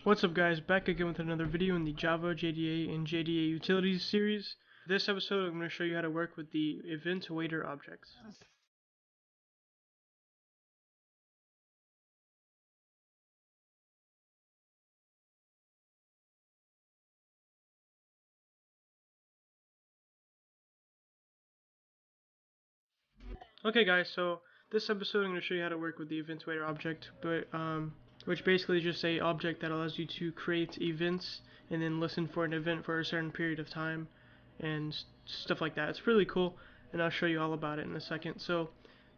What's up guys, back again with another video in the Java, JDA, and JDA Utilities series. This episode I'm going to show you how to work with the EventWaiter objects. Okay guys, so this episode I'm going to show you how to work with the EventWaiter object, which basically is just a object that allows you to create events and then listen for an event for a certain period of time and stuff like that. It's really cool, and I'll show you all about it in a second. So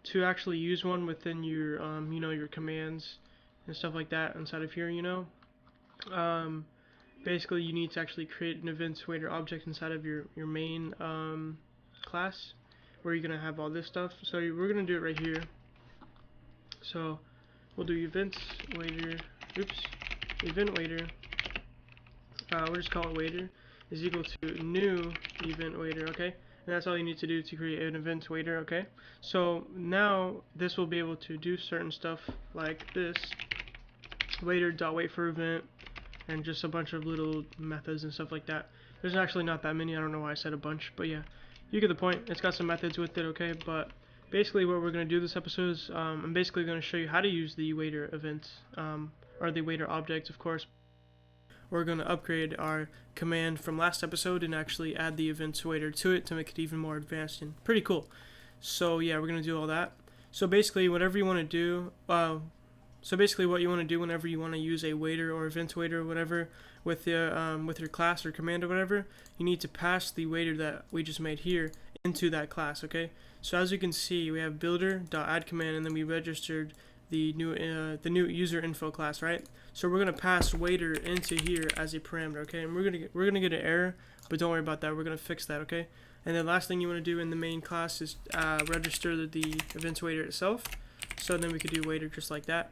to actually use one within your your commands and stuff like that inside of here, basically you need to actually create an EventWaiter object inside of your main class, where you're gonna have all this stuff. So we're gonna do it right here. So we'll do EventWaiter. EventWaiter. We'll just call it waiter is equal to new EventWaiter. Okay, and that's all you need to do to create an EventWaiter. Okay, so now this will be able to do certain stuff like this: waiter.wait for event, and just a bunch of little methods and stuff like that. There's actually not that many. I don't know why I said a bunch, but yeah, you get the point. It's got some methods with it. Okay, but basically what we're going to do this episode is I'm basically going to show you how to use the waiter event, or the waiter object, of course. We're going to upgrade our command from last episode and actually add the EventWaiter to it to make it even more advanced and pretty cool. So yeah, we're going to do all that. So basically whatever you want to do, what you want to do whenever you want to use a waiter or EventWaiter or whatever with your class or command or whatever, you need to pass the waiter that we just made here into that class. Okay, so as you can see, we have builder.add command, and then we registered the new user info class, right? So we're gonna pass waiter into here as a parameter. Okay, and we're gonna get an error, but don't worry about that. We're gonna fix that. Okay, and then last thing you want to do in the main class is register the EventWaiter itself. So then we could do waiter just like that.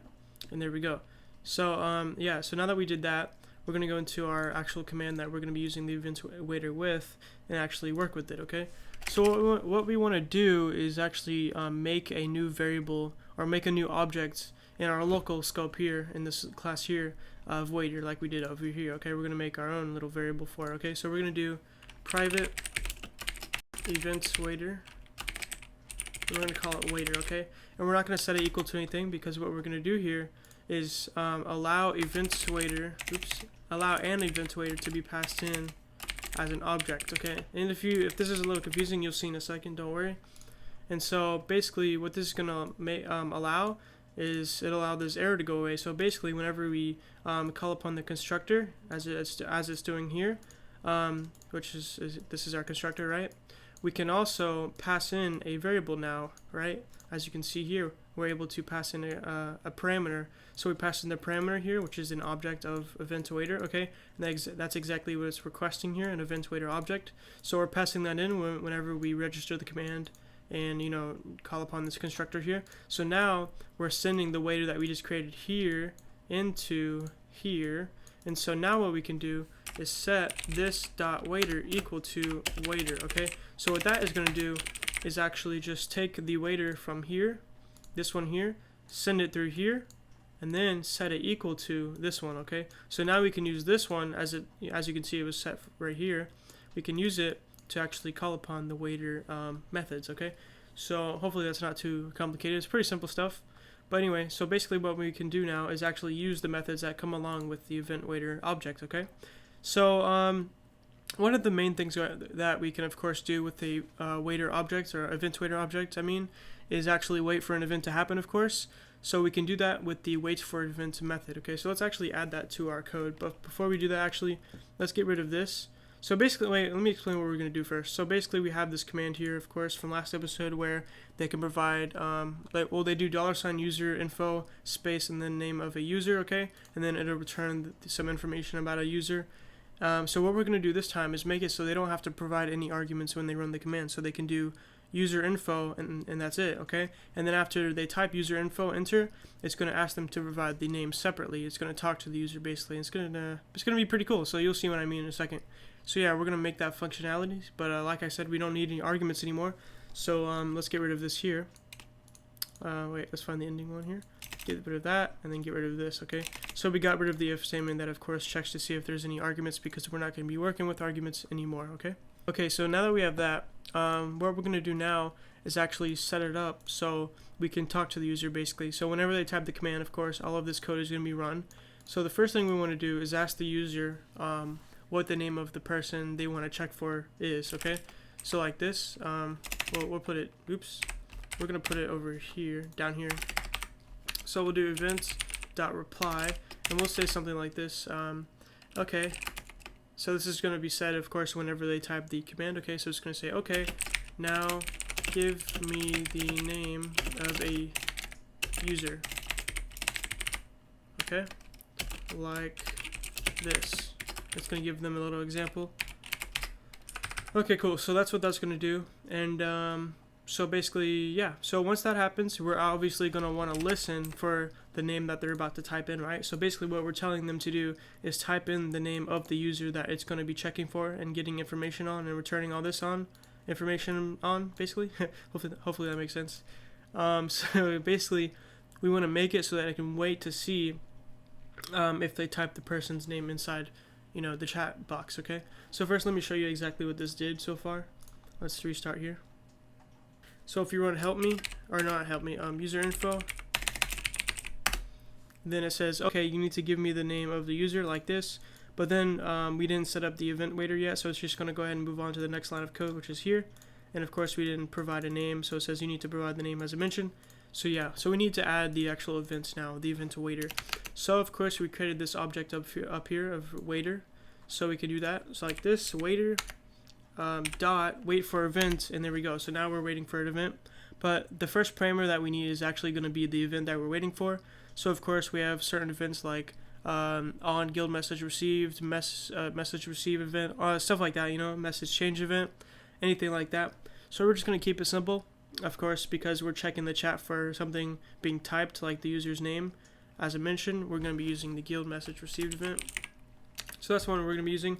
And there we go. So yeah, so now that we did that, we're going to go into our actual command that we're going to be using the EventWaiter with and actually work with it. Okay, so what we want to do is actually make a new variable or make a new object in our local scope here in this class here of waiter, like we did over here. Okay, we're going to make our own little variable for it. Okay, so we're going to do private EventWaiter. We're going to call it waiter. Okay, and we're not going to set it equal to anything, because what we're going to do here is allow an EventWaiter to be passed in as an object. Okay, and if this is a little confusing, you'll see in a second, don't worry. And so basically what this is going to allow is it'll allow this error to go away. So basically whenever we call upon the constructor, as it's doing here, which is this is our constructor, right? We can also pass in a variable now, right? As you can see here, we're able to pass in a parameter. So we pass in the parameter here, which is an object of EventWaiter. Okay, and that's exactly what it's requesting here, an EventWaiter object. So we're passing that in whenever we register the command and call upon this constructor here. So now we're sending the waiter that we just created here into here. And so now what we can do is set this dot waiter equal to waiter. Okay, so what that is going to do is actually just take the waiter from here, this one here, send it through here, and then set it equal to this one. Okay, so now we can use this one as you can see, it was set right here. We can use it to actually call upon the waiter methods. Okay, so hopefully that's not too complicated. It's pretty simple stuff. But anyway, so basically what we can do now is actually use the methods that come along with the EventWaiter object. Okay, so one of the main things that we can of course do with the waiter object, or EventWaiter object, is actually wait for an event to happen, of course. So we can do that with the wait for event method. Okay, so let's actually add that to our code. But before we do that, actually, let's get rid of this. So basically, let me explain what we're going to do first. So basically, we have this command here, of course, from last episode, where they can provide, they do $user info space and then name of a user, okay, and then it'll return some information about a user. So what we're going to do this time is make it so they don't have to provide any arguments when they run the command. So they can do user info and that's it. Okay, and then after they type user info, enter, it's going to ask them to provide the name separately. It's going to talk to the user basically. It's going to be pretty cool. So you'll see what I mean in a second. So yeah, we're going to make that functionality, but like I said, we don't need any arguments anymore. So let's get rid of this here. Wait, let's find the ending one here. get rid of that, and then get rid of this, okay? So we got rid of the if statement that of course checks to see if there's any arguments, because we're not going to be working with arguments anymore, okay? Okay, so now that we have that, what we're going to do now is actually set it up so we can talk to the user basically. So whenever they type the command, of course, all of this code is going to be run. So the first thing we want to do is ask the user what the name of the person they want to check for is, okay? So like this, we'll put it, oops, we're going to put it over here, down here. So we'll do events.reply, and we'll say something like this, okay. So this is going to be said, of course, whenever they type the command, okay? So it's going to say, okay, now give me the name of a user, okay? Like this. It's going to give them a little example. Okay, cool. So that's what that's going to do. And so basically, yeah. So once that happens, we're obviously going to want to listen for the name that they're about to type in, right? So basically what we're telling them to do is type in the name of the user that it's going to be checking for and getting information on and returning all this information on, basically. hopefully that makes sense. So basically, we want to make it so that it can wait to see if they type the person's name inside, the chat box, okay? So first, let me show you exactly what this did so far. Let's restart here. So if you run help me, or not help me, user info, then it says, okay, you need to give me the name of the user like this. But then we didn't set up the event waiter yet, so it's just going to go ahead and move on to the next line of code, which is here. And of course, we didn't provide a name, so it says you need to provide the name as I mentioned. So yeah, so we need to add the actual events now, the event waiter. So of course, we created this object up here of waiter, so we can do that. So like this, waiter dot wait for event, and there we go. So now we're waiting for an event. But the first parameter that we need is actually going to be the event that we're waiting for. So of course, we have certain events like on guild message received, message receive event, stuff like that, message change event, anything like that. So we're just going to keep it simple, of course, because we're checking the chat for something being typed, like the user's name. As I mentioned, we're going to be using the guild message received event. So that's one we're going to be using.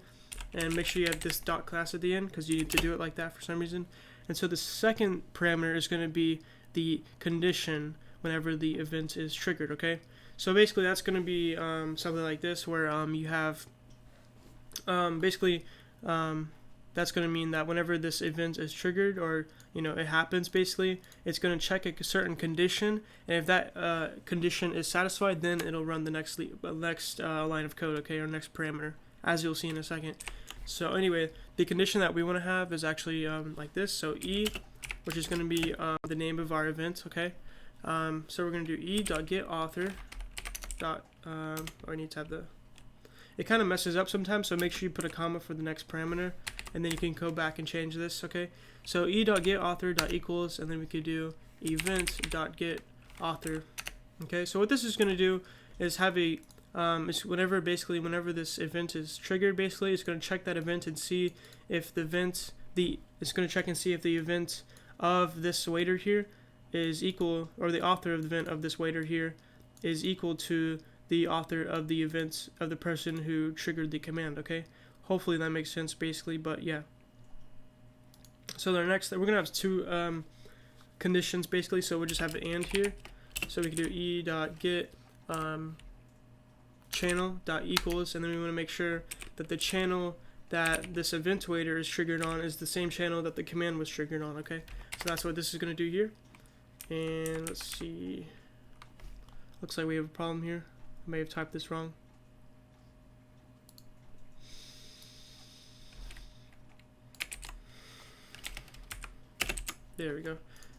And make sure you have this dot class at the end, because you need to do it like that for some reason. And so the second parameter is going to be the condition whenever the event is triggered, okay? So basically that's going to be something like this, where you have that's going to mean that whenever this event is triggered, or it happens, basically it's going to check a certain condition, and if that condition is satisfied, then it'll run the next line of code, okay, or next parameter, as you'll see in a second. So anyway, the condition that we want to have is actually like this. So e, which is going to be the name of our event, okay? So we're going to do e.getAuthor. I need to have it kind of messes up sometimes, so make sure you put a comma for the next parameter, and then you can go back and change this, okay? So e.getAuthor.equals, and then we could do event.getAuthor, okay? So what this is going to do is have a whenever this event is triggered, basically it's going to check that event and see if the event of this waiter here is equal, or the author of the event of this waiter here is equal to the author of the events of the person who triggered the command, okay? Hopefully that makes sense, basically, but yeah. So we're gonna have two conditions, basically, so we'll just have an and here. So we can do e.get channel.equals, and then we want to make sure that the channel that this event waiter is triggered on is the same channel that the command was triggered on, okay? So that's what this is going to do here. And let's see, looks like we have a problem here. I may have typed this wrong. There we go.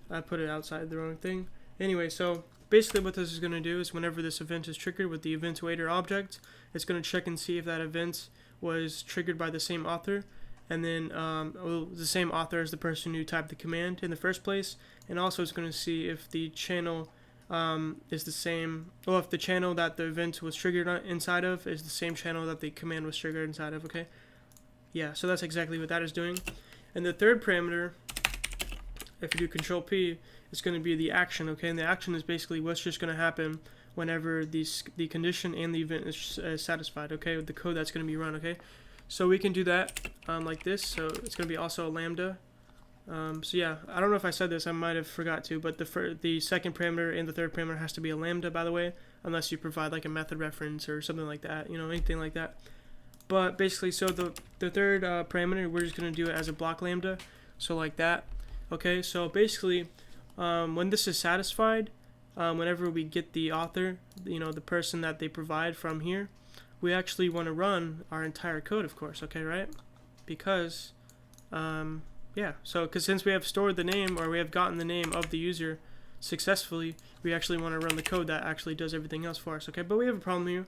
I put it outside the wrong thing. Anyway, so basically what this is going to do is whenever this event is triggered with the event waiter object, it's going to check and see if that event was triggered by the same author, and then the same author as the person who typed the command in the first place, and also it's going to see if the channel is the same, or if the channel that the event was triggered inside of is the same channel that the command was triggered inside of, okay? Yeah, so that's exactly what that is doing. And the third parameter, if you do Control P, it's going to be the action, okay? And the action is basically what's just going to happen whenever the condition and the event is satisfied, okay? With the code that's going to be run, okay? So we can do that like this. So it's going to be also a lambda So yeah, I don't know if I said this, I might have forgot to, but the second parameter and the third parameter has to be a lambda, by the way, unless you provide like a method reference or something like that, anything like that. But basically, so the third parameter, we're just going to do it as a block lambda, so like that. Okay, so basically, when this is satisfied, whenever we get the author, the person that they provide from here, we actually want to run our entire code, of course, okay, right? Because, yeah, so because since we have stored the name, or we have gotten the name of the user successfully, we actually want to run the code that actually does everything else for us, okay? But we have a problem here.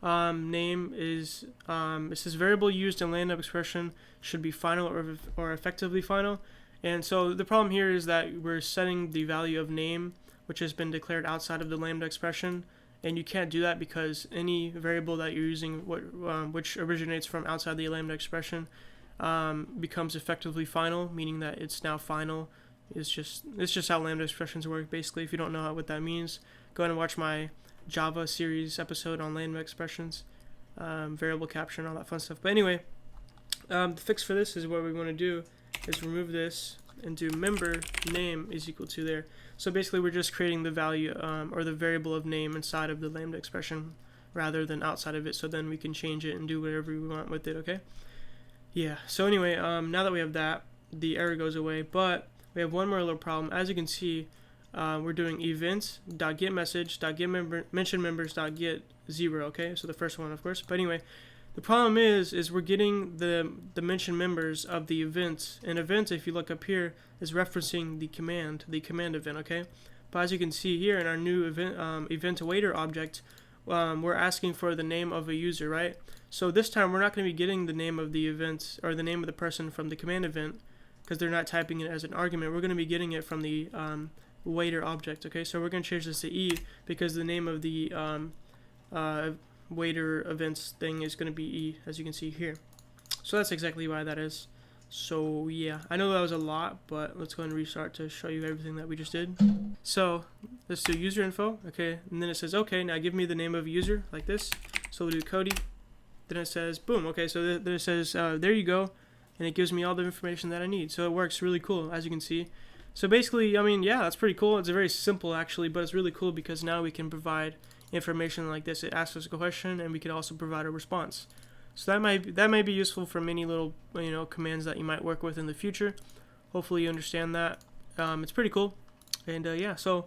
Name is, it says variable used in lambda expression should be final or effectively final. And so the problem here is that we're setting the value of name, which has been declared outside of the lambda expression, and you can't do that because any variable that you're using, which originates from outside the lambda expression, becomes effectively final, meaning that it's now final. It's just how lambda expressions work, basically. If you don't know what that means, go ahead and watch my Java series episode on lambda expressions, variable capture and all that fun stuff. But anyway, the fix for this is what we want to do is remove this and do member name is equal to there. So basically we're just creating the value or the variable of name inside of the lambda expression rather than outside of it, so then we can change it and do whatever we want with it, okay? Yeah, so anyway, now that we have that, the error goes away, but we have one more little problem. As you can see, we're doing events.getMessage.getMentionMembers.get0, okay? So the first one, of course. But anyway, the problem is we're getting the mention members of the events. And events, if you look up here, is referencing the command event, okay? But as you can see here in our new EventWaiter object, we're asking for the name of a user, right? So this time we're not going to be getting the name of the event or the name of the person from the command event because they're not typing it as an argument. We're going to be getting it from the waiter object, okay? So we're going to change this to E because the name of the waiter events thing is going to be E, as you can see here. So that's exactly why that is. So yeah, I know that was a lot, but let's go ahead and restart to show you everything that we just did. So let's do user info, okay? And then it says, okay, now give me the name of a user, like this. So we'll do Cody. Then it says, boom, okay, so then it says, there you go. And it gives me all the information that I need. So it works really cool, as you can see. So basically, I mean, yeah, that's pretty cool. It's very simple, actually, but it's really cool because now we can provide information like this. It asks us a question, and we can also provide a response. So that might be useful for many little commands that you might work with in the future. Hopefully you understand that. It's pretty cool. And yeah, so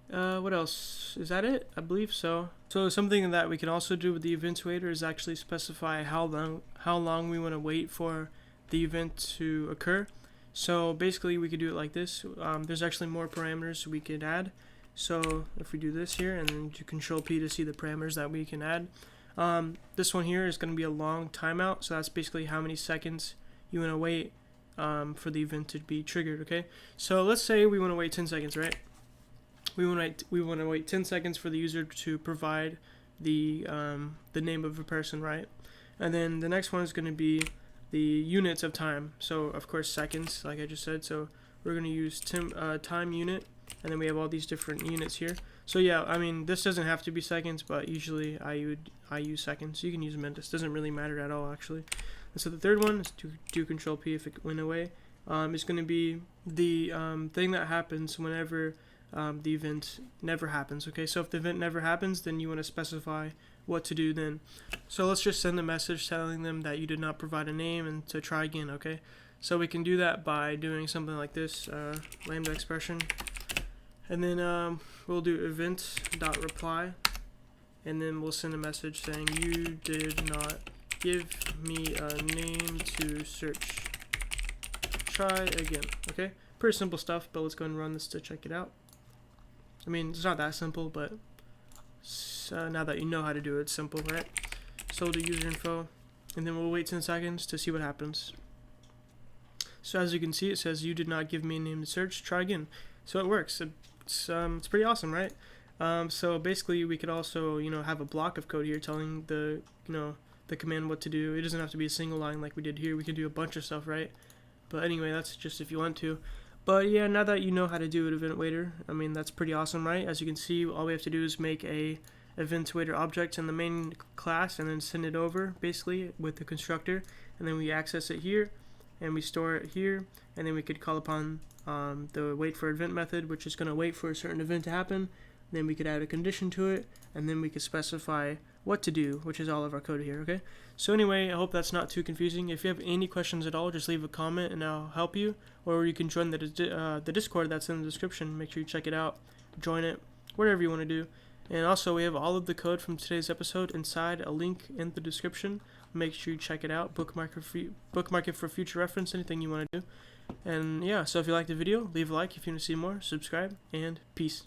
what else? Is that it? I believe so. So something that we can also do with the EventWaiter is actually specify how long we want to wait for the event to occur. So basically we could do it like this. There's actually more parameters we could add. So if we do this here and then do Control P to see the parameters that we can add. This one here is going to be a long timeout. So that's basically how many seconds you want to wait for the event to be triggered. Okay. So let's say we want to wait 10 seconds, right? We want to wait 10 seconds for the user to provide the name of a person, right? And then the next one is going to be the units of time. So of course seconds, like I just said. So we're going to use time unit, and then we have all these different units here. So yeah, I mean this doesn't have to be seconds, but usually I use seconds. You can use minutes. Doesn't really matter at all, actually. And so the third one is to do Control P if it went away. It's going to be the thing that happens whenever the event never happens. Okay, so if the event never happens, then you want to specify what to do then. So let's just send a message telling them that you did not provide a name and to try again. Okay, so we can do that by doing something like this, lambda expression, and then we'll do event.reply, and then we'll send a message saying you did not give me a name to search, try again. Okay, pretty simple stuff, but let's go and run this to check it out. I mean, it's not that simple, but now that you know how to do it, it's simple, right? So we'll do user info, and then we'll wait 10 seconds to see what happens. So as you can see, it says you did not give me a name to search, try again. So it works. It's pretty awesome, right? So basically we could also have a block of code here telling the the command what to do. It doesn't have to be a single line like we did here. We can do a bunch of stuff, right? But anyway, that's just if you want to. But yeah, now that you know how to do it, EventWaiter, I mean, that's pretty awesome, right? As you can see, all we have to do is make a EventWaiter object in the main class and then send it over, basically, with the constructor. And then we access it here. and we store it here, and then we could call upon the wait for event method, which is going to wait for a certain event to happen. Then we could add a condition to it, and then we could specify what to do, which is all of our code here. Okay, so anyway, I hope that's not too confusing. If you have any questions at all, just leave a comment and I'll help you, or you can join the Discord that's in the description. Make sure you check it out, join it, whatever you want to do. And also, we have all of the code from today's episode inside a link in the description. Make sure you check it out, bookmark it for future reference, anything you want to do. And yeah, so if you liked the video, leave a like. If you want to see more, subscribe, and peace.